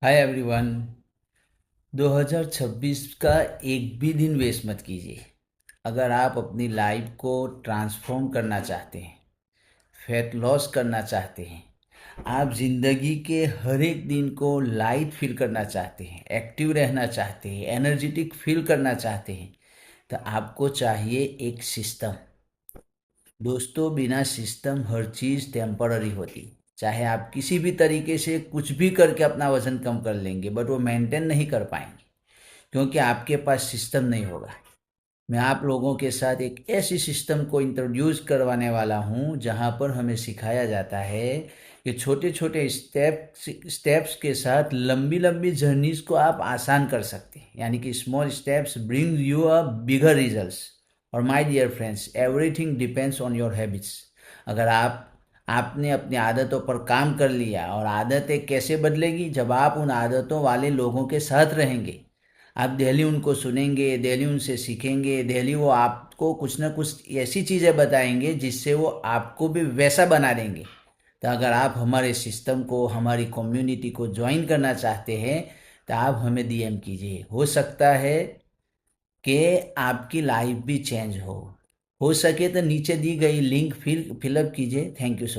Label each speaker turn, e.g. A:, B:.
A: Hi everyone. 2026 का एक भी दिन वेस्ट मत कीजिए। अगर आप अपनी लाइफ को ट्रांसफॉर्म करना चाहते हैं, फैट लॉस करना चाहते हैं, आप ज़िंदगी के हर एक दिन को लाइट फील करना चाहते हैं, एक्टिव रहना चाहते हैं, एनर्जेटिक फील करना चाहते हैं, तो आपको चाहिए एक सिस्टम। दोस्तों, बिना सिस्टम हर चीज़ टेम्पररी होती है। चाहे आप किसी भी तरीके से कुछ भी करके अपना वज़न कम कर लेंगे, बट वो मेंटेन नहीं कर पाएंगे क्योंकि आपके पास सिस्टम नहीं होगा। मैं आप लोगों के साथ एक ऐसी सिस्टम को इंट्रोड्यूस करवाने वाला हूँ जहाँ पर हमें सिखाया जाता है कि छोटे छोटे स्टेप्स के साथ लंबी लंबी जर्नीज को आप आसान कर सकते हैं, यानी कि small steps bring you a bigger results. और my dear friends, everything depends on your habits. अगर आपने अपनी आदतों पर काम कर लिया, और आदतें कैसे बदलेगी? जब आप उन आदतों वाले लोगों के साथ रहेंगे। आप डेली उनको सुनेंगे, डेली उनसे सीखेंगे, डेली वो आपको कुछ ना कुछ ऐसी चीज़ें बताएंगे जिससे वो आपको भी वैसा बना देंगे। तो अगर आप हमारे सिस्टम को, हमारी कम्युनिटी को ज्वाइन करना चाहते हैं, तो आप हमें डीएम कीजिए। हो सकता है कि आपकी लाइफ भी चेंज हो सके तो नीचे दी गई लिंक फिलअप कीजिए। Thank you so